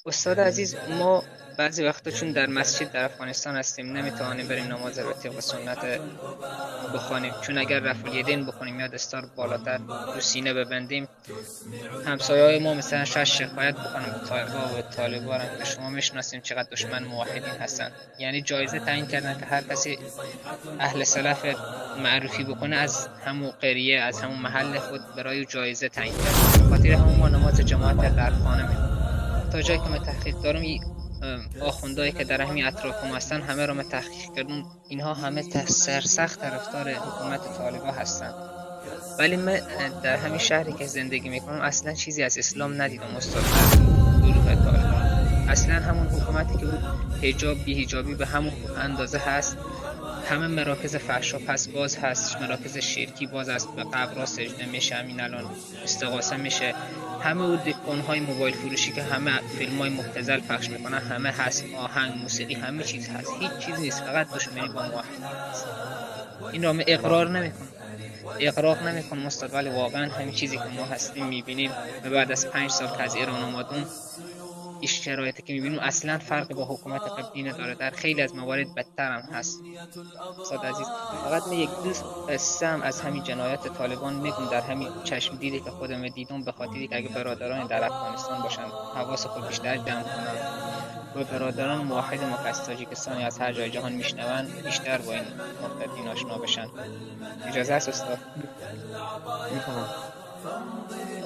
استاد عزیز، ما بعضی وقتا چون در مسجد در افغانستان هستیم نمیتوانیم بریم نماز رو طبق سنت بخوانیم، چون اگر رفع الیدین بکنیم یا دستار بالاتر رو سینه ببندیم همسایه‌های ما مثلا شاید شکایت بکنن به طالبان و طالبان که شما میشناسیم چقدر دشمن موحدین هستن. یعنی جایزه تعیین کردن که هر کسی اهل سلف معرفی بکنه از همون قریه از همون محل خود برای جایزه تعیین کردن. خاطر همون ما نماز جماعت در خانه می‌خونیم. تا جایی که من تحقیق دارم آخوندایی که در همین اطرافم هستن همه رو من تحقیق کردم، اینها همه سرسخت طرفدار حکومت طالبان هستن. ولی من در همین شهری که زندگی میکنم اصلا چیزی از اسلام ندیدم استاد. گروه طالبان اصلا همون حکومتی که بود حجاب بی حجابی به همون اندازه هست، همه مراکز فحشا پس باز هست، مراکز شرکی باز است، به قبرها سجده میشه، همین الان استغاثه میشه، همه اون دکان‌های موبایل فروشی که همه فیلم‌های مبتذل پخش میکنن همه هست، آهنگ موسیقی همه چیز هست، هیچ چیز نیست، فقط دشمنی با موحد هست. این را من اقرار نمیکنم استاد، ولی واقعا همین چیزی که ما هستیم میبینیم و بعد از 5 سال که از ایران آمدم این شرایطی که میبینیم اصلا فرق با حکومت قبلی نداره، در خیلی از موارد بدتر هم هست. استاد عزیز، فقط من یک دوست قسم از همین جنایات طالبان میگم در همین چشم دیدی که خودم دیدم، به خاطری که اگه برادران در افغانستان باشن حواس خود بیشتر جمع کنن و برادران موحد ما که از تاجیکستان یا از هر جای جهان میشنون بیشتر با این مرتدین آشنا بشن. اجازه است استاد؟ میفهمم.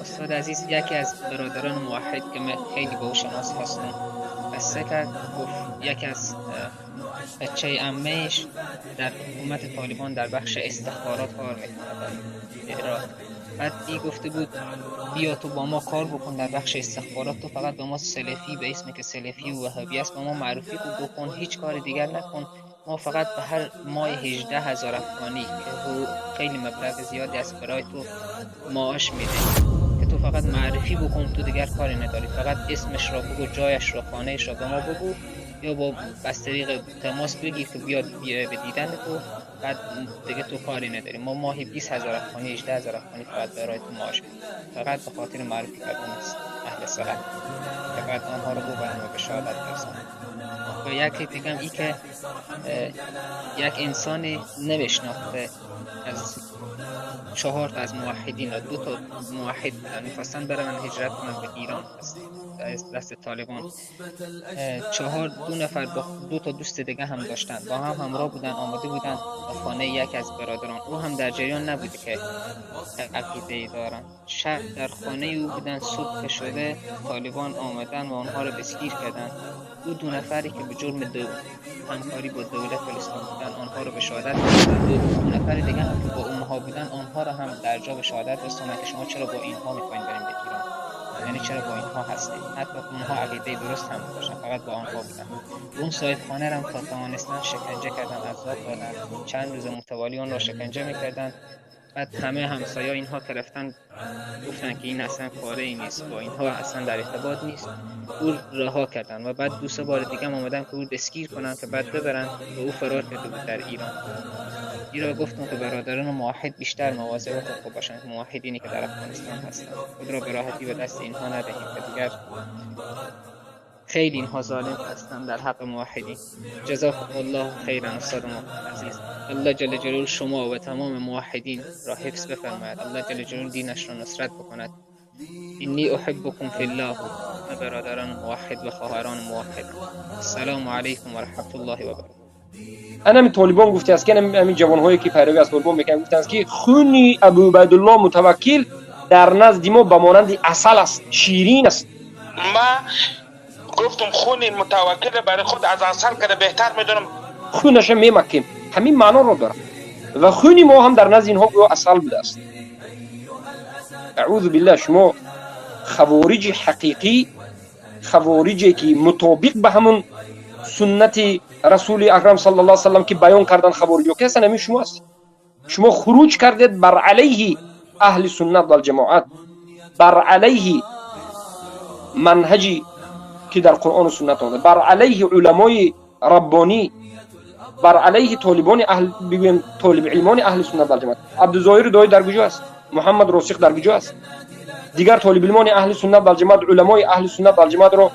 استاد عزیز، یکی از برادران موحد که من خیلی با او شناس هستم قصه کرد، گفت یکی از بچه عمهش در حکومت طالبان در بخش استخبارات کار میکنه در عراق. بعد این گفته بود بیا تو با ما کار بکن در بخش استخبارات، تو فقط به ما سلفی به اسم که سلفی و وهابی است به ما معرفی بکن، هیچ کار دیگر نکن، ما فقط به هر ماه 18,000 افغانی که خیلی مبلغ زیادی است برای تو معاش میده که تو فقط معرفی بکن، تو دیگر کاری نداری، فقط اسمش را بگو، جایش را، خانهش را به ما بگو یا با از طریق تماس بگیر که بیاد به دیدن تو، بعد دیگه تو کاری نداری، ما ماهی 20,000 افغانی 18,000 افغانی فقط برای تو معاش میدیم، فقط به خاطر معرفی کردن از اهل سلف که بعد آنها رو ببرن و به شهادت برسن. و یکی دیگه ای که یک انسان نمیشناخته از 4 تا از موحدین و 2 تا موحد بودن میخواستن برن هجرت کنن به ایران دست طالبان، 2 نفر با 2 تا دوست دیگه هم داشتن با هم همراه بودن، آماده بودن به خانه یک از برادران، او هم در جریان نبوده که عقیده ای دارن. شب در خانه او بودن، صبح شده طالبان آمدن و آنها رو دستگیر کردن. او 2 نفری که به جرم همکاری با دولت فلسطین بودن آنها رو به شهادت رساندند، 2 نفر دیگه هم که با اونها بودن آنها رو هم در جا به شهادت رساندند که شما چرا با اینها میخواین بریم به ایران، یعنی چرا با اینها هستید، حتی اونها عقیده درست هم داشتن فقط با آنها بودن. اون صاحب خانه رو هم تا توانستن شکنجه کردن، عذاب دادن، چند روز متوالی اون رو شکنجه میکردن. بعد همه همسایه اینها که رفتن گفتن که این اصلا کاره ای نیست، با اینها اصلا در ارتباط نیست، او رها کردن و بعد 2-3 بار دیگه هم آمدن که او دستگیر کنن که بعد ببرن و او فرار کرده بود در ایران. این را گفتم که برادران موحد بیشتر مواظب خود باشند، موحدینی که در افغانستان هستند خود را به راحتی به دست اینها ندهیم که دیگر خیلی اینها ظالم هستند در حق موحدین. جزاکم الله خیرا استاد ما عزیز، الله جل جلاله شما و تمام موحدین را حفظ بفرماید، الله جل جلاله دینش را نصرت بکند. انی احبکم فی الله برادران موحد و خواهران موحد. السلام علیکم و رحمت الله و برکاته. انا من طالبان گفته است که همین جوان‌هایی که پیروی از طالبان میکنن گفتن است که خون ابو عبیدالله متوکل در نزد ما به مانند عسل است، شیرین است. ما گفتم خون متوکل برای خود از عسل که بهتر میدونم، خونش میمکیم، همین معنا رو داره و خون ما هم در نزد اینها گویا عسل بوده است. اعوذ بالله. شما خوارج حقیقی، خوارجی که مطابق به همون سنت رسول اکرم صلی الله علیه و سلم که بیان کردن خوارجو که هستن همین شما است. شما خروج کردید بر علیه اهل سنت و الجماعت، بر علیه منهجی که در قرآن و سنت آمده، بر علیه علمای ربانی، بر علیه طالبان اهل، بگویم طالب علمان اهل سنت و الجماعت. عبدالظاهر دایی در کجا است؟ محمد راسخ در کجا است؟ دیگر طالب علمان اهل سنت و الجماعت، علمای اهل سنت و الجماعت رو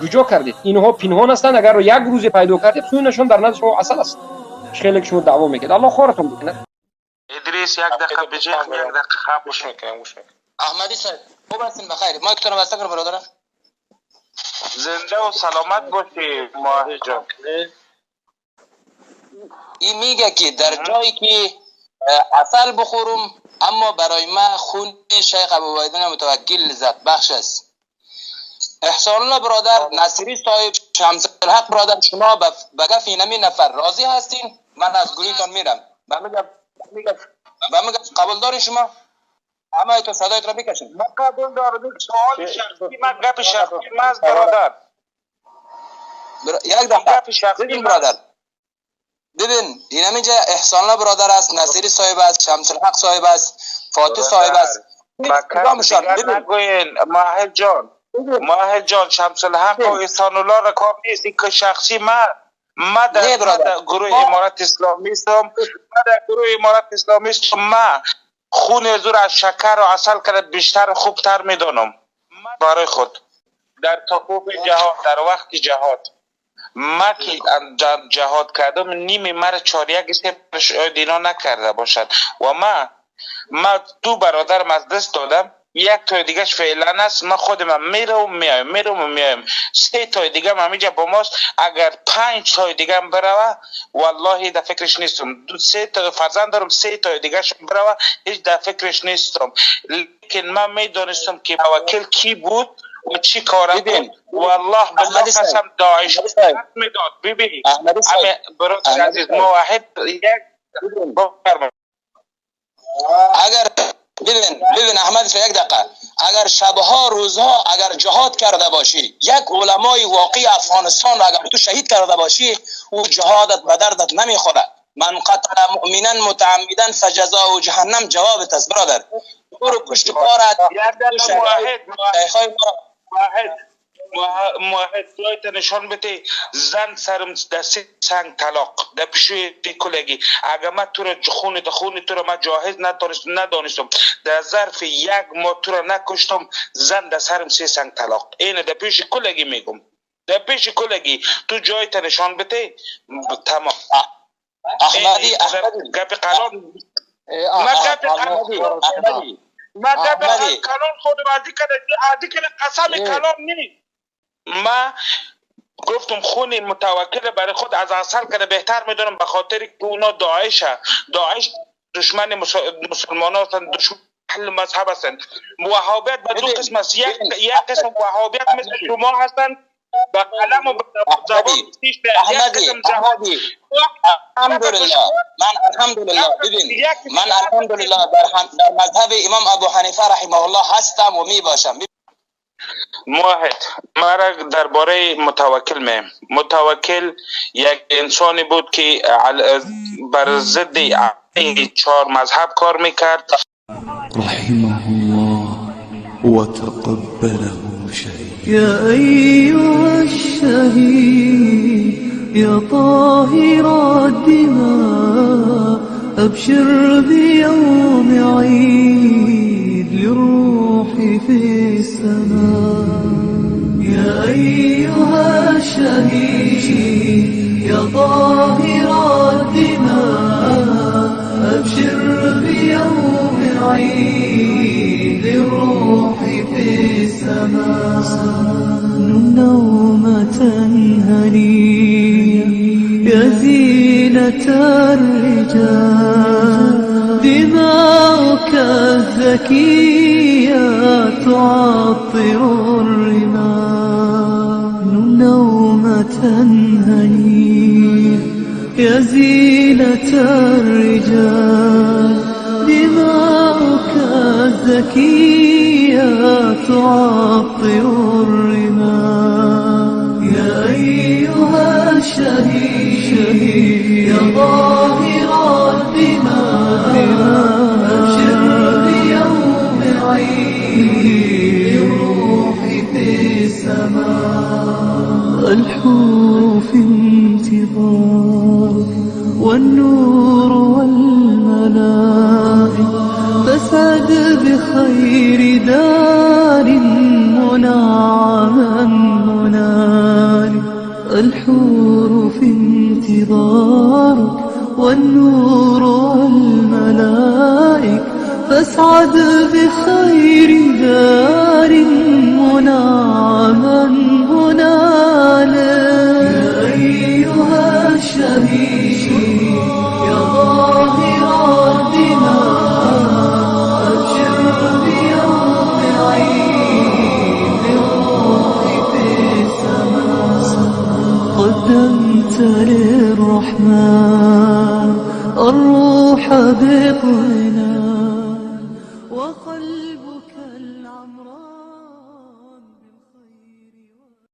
جوجا کردید. اینها پنهان هستند، اگر رو یک روز پیدا کردید خونشون در نزد شما اصل است. خیلی که شما دعوا میکنید، الله خارتون بکنه. ادریس یک دقیقه بجی، یک دقیقه خاموش میکنم. احمدی صاحب خوب هستین؟ بخیر. مایک رو بسته کن برادران. زنده و سلامت باشی ماهی جان. این میگه که در جایی که عسل بخورم اما برای من خون شیخ ابوعبیده متوکل لذت بخش است. احسان الله برادر، نصیری صاحب، شمس الحق برادر، شما به گفت اینمی نفر راضی هستین؟ من از گروهتان میرم. با میگم قبول دارین شما؟ اما تو صدایت را بکشین. ما قبول دارم. سوال شخصی، من گپ شخصی ماست برادر. یک دقیقه ببین برادر، ببین این همینجا احسان الله برادر است، نصیری صاحب است، شمس الحق صاحب است، فاتح صاحب است. نگوین ماهر جان شمس الحق و احسان الله را کار نیست که شخصی ما در گروه امارت اسلامی هستم. ما خون زور از شکر و عسل کرده بیشتر خوبتر میدانم برای خود. در صفوف جهاد، در وقت جهاد ما که جهاد کردم نیم مر چاریک شاید اینا نکرده باشد و ما دو برادرم از دست دادم. یک تای دیگهش فعلا است. ما خودم میرم میایم. سه تای دیگه هم همینجا با ماست. اگر 5 تای دیگه هم بروه والله در فکرش نیستم. 3 تا فرزند دارم، 3 تای دیگه هم بروه هیچ در فکرش نیستم. لیکن من میدونستم که موکل کی بود و چی کاره بود. والله بالله قسم داعش میداد. ببین برادر عزیز موحد یک اگر ببین احمد یک دقیقه، اگر شبها روزها اگر جهاد کرده باشی، یک علمای واقعی افغانستان را اگر تو شهید کرده باشی، او جهادت به دردت نمیخوره. من قتل مؤمنا متعمدا فجزاؤه جهنم جوابت است برادر. برو پشت کارت. موحد جایت نشان بده. زن سرم دستی سنگ طلاق در پیشوی کلگی. اگر من تو را خون تو را من جاهز ندانستم، در ظرف یک ماه تو را نکشتم، زن در سرم 3 سنگ طلاق. اینه در پیش کلگی میگم، در پیش کلگی. تو جایت نشان بده تمام. احمدی گپ قانون ما گپ کلان خود عادی کنه قسم کلان نی. ما گفتم خون متوکل برای خود از عسل کنه بهتر میدونم، به خاطر که اونا داعش دشمن مسلمان هستند، دشمن اهل مذهب هستند. وهابیت به 2 قسم است. یک قسم وهابیت مثل شما هستند با قلم و زبان سیش به یک قسم جهادی. الحمدلله من الحمدلله در مذهب امام ابو حنیفه رحمه الله هستم و می باشم. موحد ما را درباره متوکل یک انسانی بود که بر ضد 4 مذهب کار میکرد. رحمه الله وتقبله شهيد. يا أيها الشهيد يا طاهر الدماء أبشر بيوم عيد للروح في السماء. يا أيها الشهيد يا طاهر الدماء أبشر بيوم عيد للروح في السماء. نومة هنية يا زينة الرجال دماؤك الزكية تعطر الرمال. نومة هنية يا زينة الرجال دماؤك الزكية تعطر الرمال. يا أيها الشهيد يا ظاهر الدماء أبشر بيوم عيد الروح في السماء. الحور في انتظار والنور والملائك تسعد بخير دار منعما منى. الحور في انتظارك والنور والملائك، فاسعد بخير دار منعما هنالك. يا أيها الشهيد يا ظاهر الدماء، أبشر بيوم عيد للروح في السماء. قدمت للرحمن الروح بطنا